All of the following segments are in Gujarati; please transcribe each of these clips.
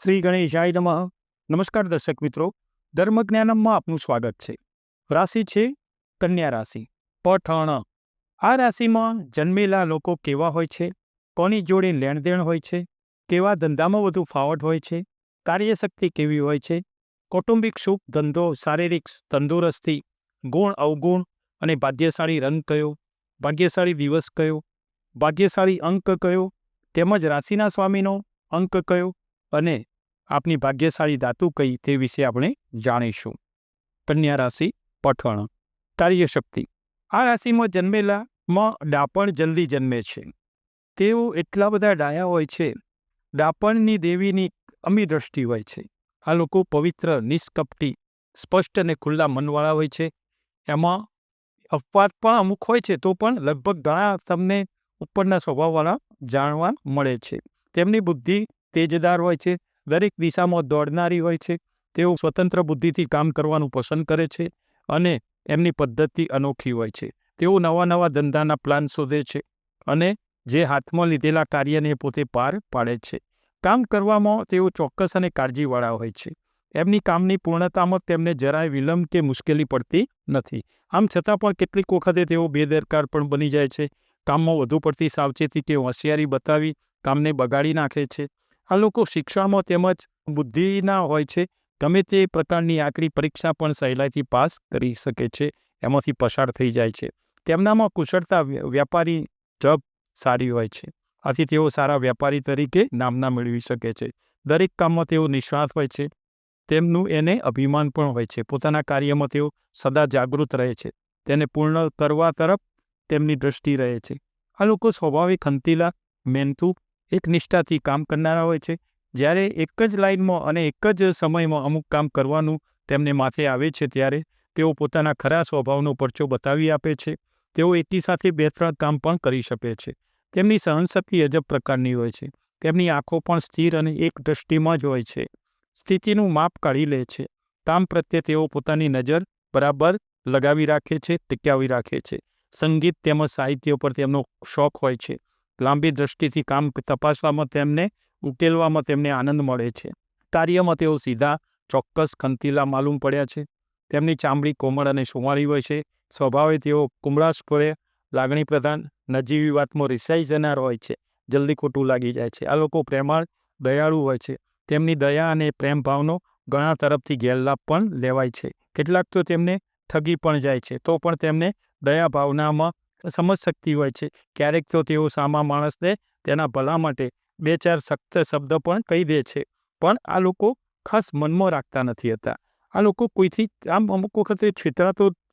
શ્રી ગણેશાય નમઃ. નમસ્કાર દર્શક મિત્રો, ધર્મજ્ઞાનમમાં આપનું સ્વાગત છે. રાશિ છે કન્યા રાશિ, પઠણ. આ રાશિમાં જન્મેલા લોકો કેવા હોય છે, કોની જોડે લેણદેણ હોય છે, કેવા ધંધામાં વધુ ફાવટ હોય છે, કાર્યશક્તિ કેવી હોય છે, કૌટુંબિક સુખ, ધંધો, શારીરિક તંદુરસ્તી, ગુણ અવગુણ અને ભાગ્યશાળી રંગ કયો, ભાગ્યશાળી દિવસ કયો, ભાગ્યશાળી અંક કયો, તેમજ રાશિના સ્વામીનો અંક કયો અને આપની ભાગ્યશાળી ધાતુ કઈ તે વિશે આપણે જાણીશું. કન્યા રાશિ, પઠણ. કાર્યશક્તિ. આ રાશિમાં જન્મેલામાં ડાપણ જલ્દી જન્મે છે. તેઓ એટલા બધા ડાયા હોય છે. ડાપણની દેવીની અમી દ્રષ્ટિ હોય છે. આ લોકો પવિત્ર, નિષ્કપટી, સ્પષ્ટ અને ખુલ્લા મનવાળા હોય છે. એમાં અપવાદ પણ અમુક હોય છે, તો પણ લગભગ ઘણા તમને ઉપરના સ્વભાવવાળા જાણવા મળે છે. તેમની બુદ્ધિ તેજદાર હોય છે, દરેક દિશામાં દોડનારી હોય છે. તેઓ સ્વતંત્ર બુદ્ધિથી કામ કરવાનું પસંદ કરે છે અને એમની પદ્ધતિ અનોખી હોય છે. તેઓ નવા નવા ધંધાના પ્લાન શોધે છે અને જે હાથમાં લીધેલા કાર્યને પોતે પાર પાડે છે. કામ કરવામાં તેઓ ચોક્કસ અને કાળજીવાળા હોય છે. એમની કામની પૂર્ણતામાં તેમને જરાય વિલંબ કે મુશ્કેલી પડતી નથી. આમ છતાં પણ કેટલીક વખતે તેઓ બેદરકાર પણ બની જાય છે. કામમાં વધુ પડતી સાવચેતી કે હોશિયારી બતાવી કામને બગાડી નાખે છે. આ લોકો શિક્ષણમાં તેમજ બુદ્ધિના હોય છે. ગમે તે પ્રકારની આકરી પરીક્ષા પણ સહેલાઈથી પાસ કરી શકે છે, એમાંથી પસાર થઈ જાય છે. તેમનામાં કુશળતા, વ્યાપારી જબ સારી હોય છે. આથી તેઓ સારા વ્યાપારી તરીકે નામના મેળવી શકે છે. દરેક કામમાં તેઓ નિષ્ણાત હોય છે. તેમનું એને અભિમાન પણ હોય છે. પોતાના કાર્યમાં તેઓ સદા જાગૃત રહે છે. તેને પૂર્ણ કરવા તરફ તેમની દ્રષ્ટિ રહે છે. આ લોકો સ્વાભાવિક ખંતીલા, મહેનતુ, એકનિષ્ઠાથી કામ કરનારા હોય છે. જ્યારે એક જ લાઇનમાં અને એક જ સમયમાં અમુક કામ કરવાનું તેમને માથે આવે છે, ત્યારે તેઓ પોતાના ખરા સ્વભાવનો પરચો બતાવી આપે છે. તેઓ એકી સાથે 2-3 કામ પણ કરી શકે છે. તેમની સહનશક્તિ અજબ પ્રકારની હોય છે. તેમની આંખો પણ સ્થિર અને એક દ્રષ્ટિમાં જ હોય છે. સ્થિતિનું માપ કાઢી લે છે. કામ પ્રત્યે તેઓ પોતાની નજર બરાબર લગાવી રાખે છે, ટીકાવી રાખે છે. સંગીત તેમજ સાહિત્ય પર તેમનો શોખ હોય છે. લાંબી દ્રષ્ટિથી કામ તપાસવામાં તેમને ઉકેલવામાં તેમને આનંદ મળે છે. કાર્યમાં તેઓ સીધા, ચોક્કસ, ખંતીલા માલુમ પડ્યા છે. તેમની ચામડી કોમળ અને સુંવાળી હોય છે. સ્વભાવે તેઓ કુમળાશ પડે, લાગણી પ્રધાન, નજીવી વાતમાં રિસાઈ જનાર હોય છે. જલ્દી ખોટું લાગી જાય છે. આ લોકો પ્રેમાળ, દયાળુ હોય છે. તેમની દયા અને પ્રેમ ભાવનો ઘણા તરફથી ગેરલાભ પણ લેવાય છે. કેટલાક તો તેમને ઠગી પણ જાય છે, તો પણ તેમને દયા ભાવનામાં સમજશક્તિ હોય છે. ક્યારેક તો તેઓ સામા માણસને તેના ભલા માટે 2-4 સખ્ત શબ્દ પણ કહી દે છે, પણ આ લોકો ખાસ મનમાં રાખતા નથી હતા. આ લોકો કોઈથી આમ અમુક વખતે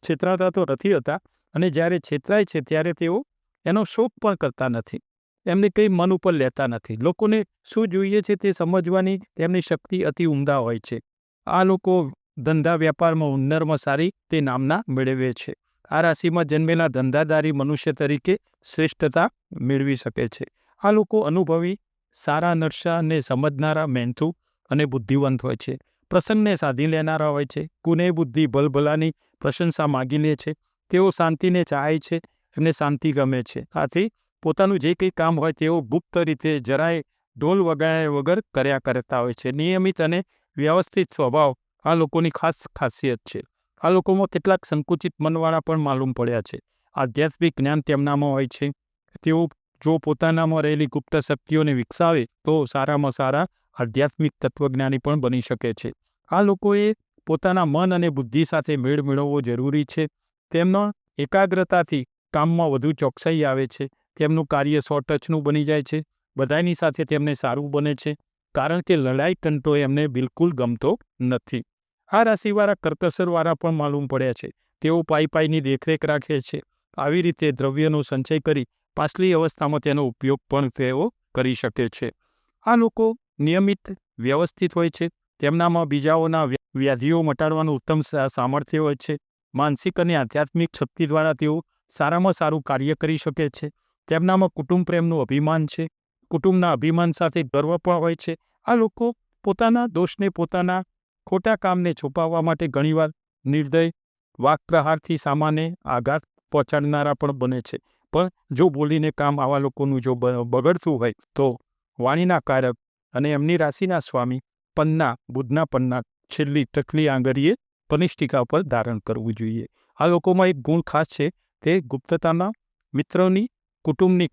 છેતરાતા તો નથી હતા, અને જ્યારે છેતરાય છે ત્યારે તેઓ એનો શોક પણ કરતા નથી. એમને કંઈ મન ઉપર લેતા નથી. લોકોને શું જોઈએ છે તે સમજવાની તેમની શક્તિ અતિ ઉમદા હોય છે. આ લોકો ધંધા વ્યાપારમાં હુન્નરમાં સારી તે નામના મેળવે છે. આ રાશિમાં જન્મેલા ધંધાદારી મનુષ્ય તરીકે શ્રેષ્ઠતા મેળવી શકે છે. આ લોકો અનુભવી, સારા નરસાને સમજનારા, મહેનતુ અને બુદ્ધિવંત હોય છે. પ્રસંગને સાધી લેનારા હોય છે. કુને બુદ્ધિ ભલભલાની પ્રશંસા માગી લે છે. તેઓ શાંતિને ચાહે છે. એમને શાંતિ ગમે છે. આથી પોતાનું જે કંઈ કામ હોય તેઓ ગુપ્ત રીતે જરાય ઢોલ વગાડ્યા વગર કર્યા કરતા હોય છે. નિયમિત અને વ્યવસ્થિત સ્વભાવ આ લોકોની ખાસ ખાસિયત છે. આ લોકોમાં કેટલાક સંકુચિત મનવાળા પણ માલુમ પડ્યા છે. આધ્યાત્મિક જ્ઞાન તેમનામાં હોય છે. તેઓ જો પોતાનામાં રહેલી ગુપ્ત શક્તિઓને વિકસાવે તો સારામાં સારા આધ્યાત્મિક તત્વજ્ઞાની પણ બની શકે છે. આ લોકોએ પોતાના મન અને બુદ્ધિ સાથે મેળ મેળવવો જરૂરી છે. તેમના એકાગ્રતાથી કામમાં વધુ ચોકસાઈ આવે છે. તેમનું કાર્ય 100 ટચનું બની જાય છે. બધાની સાથે તેમને સારું બને છે, કારણ કે લડાઈ ટંટો એમને બિલકુલ ગમતો નથી. આ રાશિવાળા કરકસરવાળા પણ માલુમ પડ્યા છે. તેઓ પાઈની દેખરેખ રાખે છે. આવી રીતે દ્રવ્યનો સંચય કરી પાછલી અવસ્થામાં તેનો ઉપયોગ પણ તેઓ કરી શકે છે. આ લોકો નિયમિત, વ્યવસ્થિત હોય છે. તેમનામાં બીજાઓના વ્યાધિઓ મટાડવાનું ઉત્તમ સામર્થ્ય હોય છે. માનસિક અને આધ્યાત્મિક શક્તિ દ્વારા તેઓ સારામાં સારું કાર્ય કરી શકે છે. તેમનામાં કુટુંબ પ્રેમનું અભિમાન છે. કુટુંબના અભિમાન સાથે ગર્વ પણ હોય છે. આ લોકો પોતાના દોષને, પોતાના ખોટા કામને છુપાવવા માટે ઘણીવાર નિર્દય વાકપ્રહારથી સામાન્ય આઘાત પહોંચાડનારા પણ બને છે. પણ જો બોલીને કામ આવા લોકોનું જો બગડતું હોય તો વાણીના કારક અને એમની રાશિના સ્વામી બુધના પન્ના છેલ્લી ટકલી આંગળીએ કનિષ્ઠિકા પર ધારણ કરવું જોઈએ. આ લોકોમાં એક ગુણ ખાસ છે, તે ગુપ્તતાના, મિત્રોની, કુટુંબની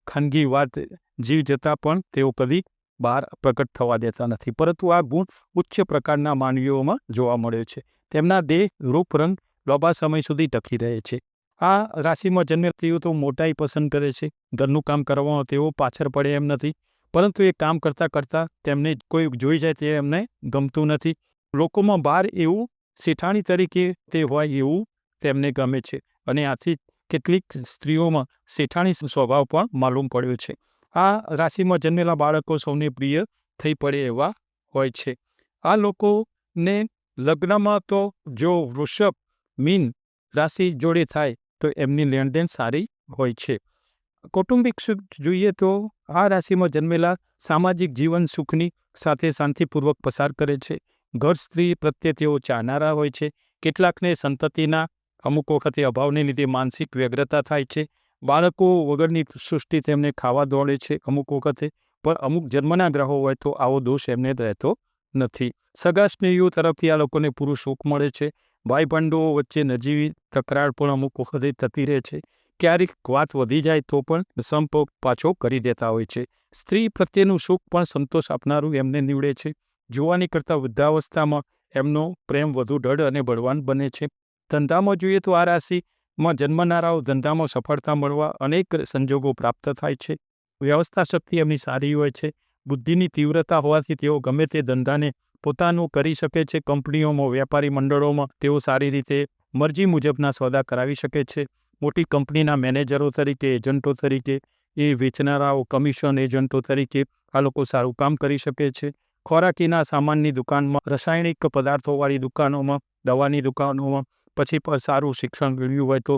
ખાનગી વાત જીવ જતાં પણ તેઓ કદી બહાર પ્રગટ થવા દેતા નથી. પરંતુ આ ગુણ ઉચ્ચ પ્રકારના માનવીઓમાં જોવા મળે છે. તેમના દેહ, રૂપ, રંગ લાંબા સમય સુધી ટકી રહે છે. આ રાશિમાં જન્મેલ સ્ત્રીઓ તો મોટાઈ પસંદ કરે છે. ઘરનું કામ કરવામાં તેઓ પાછળ પડે એમ નથી, પરંતુ એ કામ કરતાં તેમને કોઈ જોઈ જાય તે એમને ગમતું નથી. લોકોમાં બહાર એવું શેઠાણી તરીકે તે હોય એવું તેમને ગમે છે, અને આથી કેટલીક સ્ત્રીઓમાં શેઠાણી સ્વભાવ પણ માલુમ પડ્યો છે. આ રાશિમાં જન્મેલા બાળકો સૌને પ્રિય થઈ પડે એવા હોય છે. આ લોકોને લગ્નમાં તો જો વૃષભ, મીન રાશિ જોડે થાય તો એમની લેણદેણ સારી હોય છે. કૌટુંબિક સુખ જોઈએ તો આ રાશિમાં જન્મેલા સામાજિક જીવન સુખની સાથે શાંતિપૂર્વક પસાર કરે છે. ઘર સ્ત્રી પ્રત્યે તેઓ ચાહનારા હોય છે. કેટલાકને સંતતિના અમુક વખતે અભાવને લીધે માનસિક વ્યગ્રતા થાય છે. બાળકો વગરની સૃષ્ટિ તેમને ખાવા દોડે છે અમુક વખતે, પણ અમુક જન્મના ગ્રહો હોય તો આવો દોષ એમને રહેતો નથી. સગા સ્નેહીઓ તરફથી આ લોકોને પૂરું સુખ મળે છે. ભાઈ બંધુઓ વચ્ચે નજીવી તકરાર પણ અમુક વખતે થતી રહે છે. ક્યારેક વાત વધી જાય તો પણ સંપ પાછો કરી દેતા હોય છે. સ્ત્રી પ્રત્યેનું સુખ પણ સંતોષ આપનારું એમને નીવડે છે. જુવાની કરતાં વૃદ્ધાવસ્થામાં એમનો પ્રેમ વધુ દૃઢ અને બળવાન બને છે. ધંધામાં જોઈએ તો આ રાશિમાં જન્મનારાઓ ધંધામાં સફળતા મળવા અનેક સંજોગો પ્રાપ્ત થાય છે. વ્યવસ્થા શક્તિ એમની સારી હોય છે. બુદ્ધિની તીવ્રતા હોવાથી તેઓ ગમે તે ધંધાને પોતાનું કરી શકે છે. કંપનીઓમાં, વેપારી મંડળોમાં તેઓ સારી રીતે મરજી મુજબના સોદા કરાવી શકે છે. મોટી કંપનીના મેનેજરો તરીકે, એજન્ટો તરીકે, એ વેચનારાઓ, કમિશન એજન્ટો તરીકે આ લોકો સારું કામ કરી શકે છે. ખોરાકીના સામાનની દુકાનમાં, રાસાયણિક પદાર્થોવાળી દુકાનોમાં, દવાની દુકાનોમાં, પછી પણ સારું શિક્ષણ મેળવ્યું હોય તો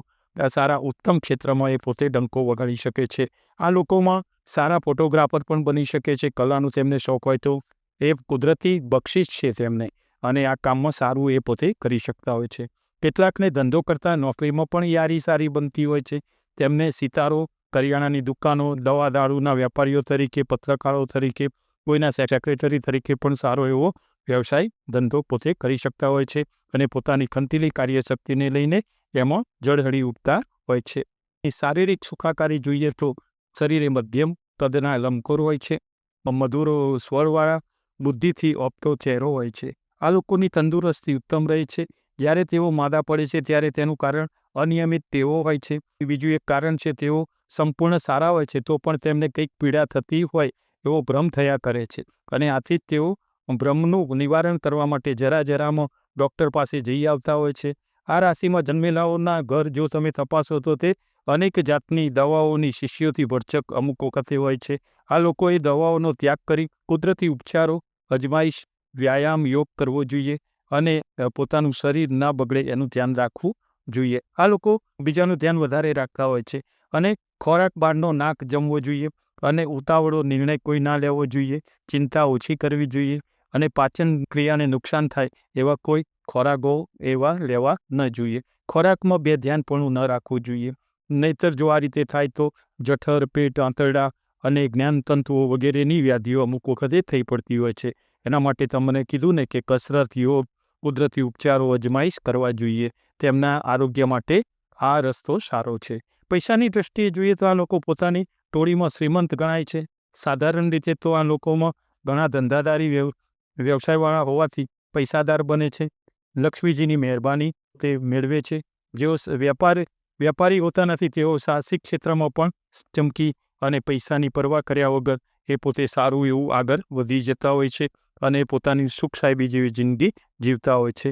સારા ઉત્તમ ક્ષેત્રમાં એ પોતે ડંકો વગાડી શકે છે. આ લોકોમાં સારા ફોટોગ્રાફર પણ બની શકે છે. કલાનું તેમને શોખ હોય તો એ કુદરતી બક્ષિસ છે તેમને, અને આ કામમાં સારું એ પોતે કરી શકતા હોય છે. કેટલાકને ધંધો કરતાં નોકરીમાં પણ યારી સારી બનતી હોય છે. તેમને સિતારો, કરિયાણાની દુકાનો, દવા દારૂના વેપારીઓ તરીકે, પત્રકારો તરીકે, કોઈના સેક્રેટરી તરીકે પણ સારો એવો વ્યવસાય ધંધો પોતે કરી શકતા હોય છે, અને પોતાની ખંતીલી કાર્યશક્તિને લઈને એમાં જળહળી ઉઠતા હોય છે. શારીરિક સુખાકારી જોઈએ તો શરીરે મધ્યમ કદના લંબગોળ હોય છે. મધુર સ્વરવાળા, બુદ્ધિથી ઓપતો ચહેરો હોય છે. આ લોકોની તંદુરસ્તી ઉત્તમ રહે છે. જ્યારે તેઓ માદા પડે છે ત્યારે તેનું કારણ અનિયમિત ટેવો હોય છે. બીજું એક કારણ છે, તેઓ સંપૂર્ણ સારા હોય છે તો પણ તેમને કંઈક પીડા થતી હોય એવો ભ્રમ થયા કરે છે, અને આથી જ તેઓ ભ્રમનું નિવારણ કરવા માટે જરામાં ડૉક્ટર પાસે જઈ આવતા હોય છે. આ રાશિમાં જન્મેલાઓના ઘર જો તમે તપાસો તો તે અનેક જાતની દવાઓની શીશીઓથી ભરચક અમુક વખતે હોય છે. આ લોકોએ દવાઓનો ત્યાગ કરી કુદરતી ઉપચારો, અજમાઈશ, વ્યાયામ, યોગ કરવો જોઈએ, અને પોતાનું શરીર ના બગડે એનું ધ્યાન રાખવું જોઈએ. આ લોકો બીજાનું ધ્યાન વધારે રાખતા હોય છે, અને ખોરાક બહારનો નાક જમવો જોઈએ, અને ઉતાવળો નિર્ણય કોઈ ના લેવો જોઈએ. ચિંતા ઓછી કરવી જોઈએ, અને પાચન ક્રિયાને નુકસાન થાય એવા કોઈ ખોરાકો એવા લેવા ન જોઈએ. ખોરાકમાં બેધ્યાનપણું ન રાખવું જોઈએ. નહીંતર જો આ રીતે થાય તો જઠર, પેટ, આંતરડા અને જ્ઞાનતંતુઓ વગેરેની વ્યાધિઓ અમુક વખતે થઈ પડતી હોય છે. એના માટે તમને કીધું ને કે કસરત, યોગ, કુદરતી ઉપચારો, અજમાઈશ કરવા જોઈએ. તેમના આરોગ્ય માટે આ રસ્તો સારો છે. પૈસાની દૃષ્ટિએ જોઈએ તો આ લોકો પોતાની ટોળીમાં શ્રીમંત ગણાય છે. સાધારણ રીતે તો આ લોકોમાં ઘણા ધંધાદારી વ્યવસાયવાળા હોવાથી પૈસાદાર બને છે. લક્ષ્મીજીની મહેરબાની તે મેળવે છે. જેઓ વેપારી હોતા નથી તેઓ સાહસિક ક્ષેત્રમાં પણ ચમકી અને પૈસાની પરવા કર્યા વગર એ પોતે સારું એવું આગળ વધી જતા હોય છે, અને પોતાની સુખ સાહેબી જેવી જિંદગી જીવતા હોય છે.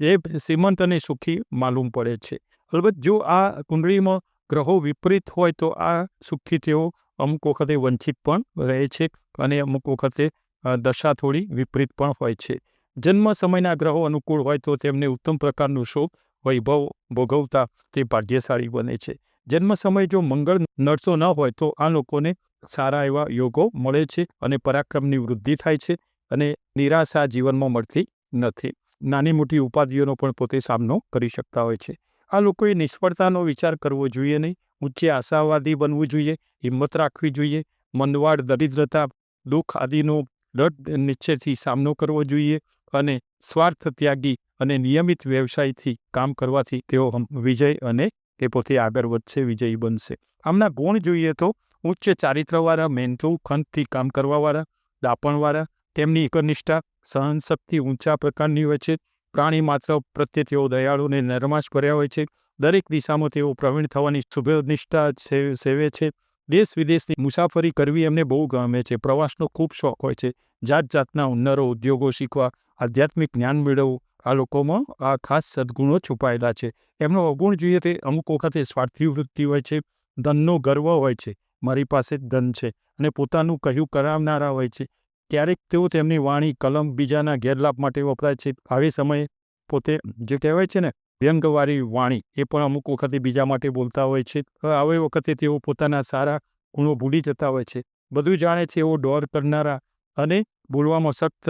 એ શ્રીમંત અને સુખી માલુમ પડે છે. અલબત્ત જો આ કુંડળીમાં ગ્રહો વિપરીત હોય તો આ સુખથી તેઓ અમુક વખતે વંચિત પણ રહે છે, અને અમુક વખતે દશા થોડી વિપરીત પણ હોય છે. જન્મ સમયના ગ્રહો અનુકૂળ હોય તો તેમને ઉત્તમ પ્રકારનું સુખ વૈભવ ભોગવતા તે ભાગ્યશાળી બને છે. જન્મ સમય જો મંગળ નડતો ન હોય તો આ લોકોને સારા એવા યોગો મળે છે, અને પરાક્રમની વૃદ્ધિ થાય છે, અને નિરાશા જીવનમાં મળતી નથી. નાની મોટી ઉપાધિઓનો પણ પોતે સામનો કરી શકતા હોય છે. આ લોકોએ નિષ્ફળતાનો વિચાર કરવો જોઈએ નહીં. ઊંચે આશાવાદી બનવું જોઈએ, હિંમત રાખવી જોઈએ. મંદવાડ, દરિદ્રતા, દુઃખ આદિનો દ્રઢ નિશ્ચયથી સામનો કરવો જોઈએ અને સ્વાર્થ ત્યાગી અને નિયમિત વ્યવસાયથી કામ કરવાથી તેઓ વિજય અને એ પોતે આગળ વધશે, વિજયી બનશે. આમના ગુણ જોઈએ તો ઉચ્ચ ચારિત્રવાળા, મહેનતુ, ખંતથી કામ કરવાવાળા, દાપણવાળા, તેમની એકનિષ્ઠા, સહનશક્તિ ઊંચા પ્રકારની હોય છે. પ્રાણી માત્ર પ્રત્યે તેઓ દયાળુ અને નરમાશ ભર્યા હોય છે. દરેક દિશામાં તેઓ પ્રવીણ થવાની શુભનિષ્ઠા સેવે છે. દેશ વિદેશની મુસાફરી કરવી એમને બહુ ગમે છે. પ્રવાસનો ખૂબ શોખ હોય છે. જાત જાતના હુનરો, ઉદ્યોગો શીખવા, આધ્યાત્મિક જ્ઞાન મેળવવું, આ લોકોમાં આ ખાસ સદ્ગુણો છુપાયેલા છે. એમનો અવગુણ જોઈએ તે અમુક વખતે સ્વાર્થી વૃત્તિ હોય છે, ધનનો ગર્વ હોય છે, મારી પાસે જ ધન છે, અને પોતાનું કહ્યું કરાવનારા હોય છે. ક્યારેક તેઓ તેમની વાણી, કલમ બીજાના ગેરલાભ માટે વપરાય છે. આવી સમયે પોતે જે કહેવાય છે ને વ્યંગવાળી વાણી, એ પણ અમુક વખતે બીજા માટે બોલતા હોય છે. આવી વખતે તેઓ પોતાના સારા ગુણો ભૂલી જતા હોય છે. બધું જાણે છે એવો ડોર કરનારા અને બોલવામાં સખ્ત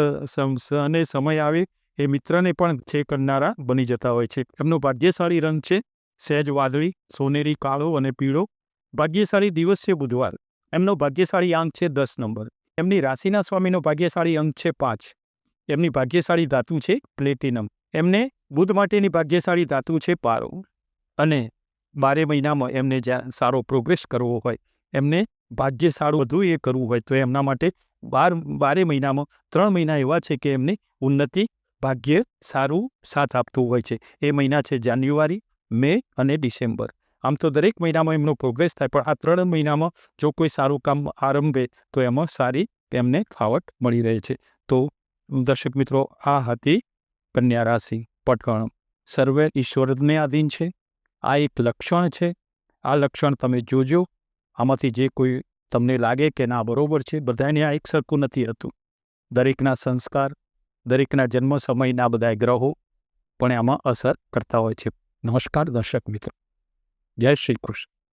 અને સમય આવે એ મિત્રને પણ છે કરનારા બની જતા હોય છે. એમનો ભાગ્યશાળી રંગ છે સહેજ વાદળી, સોનેરી, કાળો અને પીળો. ભાગ્યશાળી દિવસ છે બુધવાર. એમનો ભાગ્યશાળી આંક છે 10 નંબર. એમની રાશિના સ્વામીનો ભાગ્યશાળી અંક છે 5. એમની ભાગ્યશાળી ધાતુ છે પ્લેટિનમ. એમને બુધ માટેની ભાગ્યશાળી ધાતુ છે પારો. અને 12 મહિનામાં એમને જ્યાં સારો પ્રોગ્રેસ કરવો હોય, એમને ભાગ્ય સારું વધુ એ કરવું હોય તો એમના માટે 12 મહિનામાં 3 મહિના એવા છે કે એમની ઉન્નતિ, ભાગ્ય સારું સાથ આપતું હોય છે. એ મહિના છે જાન્યુઆરી, મે અને ડિસેમ્બર. આમ તો દરેક મહિનામાં એમનો પ્રોગ્રેસ થાય, પણ આ 3 મહિનામાં જો કોઈ સારું કામ આરંભે તો એમાં સારી એમને ફાવટ મળી રહે છે. તો દર્શક મિત્રો, આ હતી કન્યા રાશિ પઠણ. સર્વે ઈશ્વરને આધીન છે. આ એક લક્ષણ છે. આ લક્ષણ તમે જોજો. આમાંથી જે કોઈ તમને લાગે કે ના બરોબર છે, બધાને આ એક સરખું નથી હતું. દરેકના સંસ્કાર, દરેકના જન્મ સમયના બધા ગ્રહો પણ આમાં અસર કરતા હોય છે. નમસ્કાર દર્શક મિત્રો. જય શ્રી કૃષ્ણ.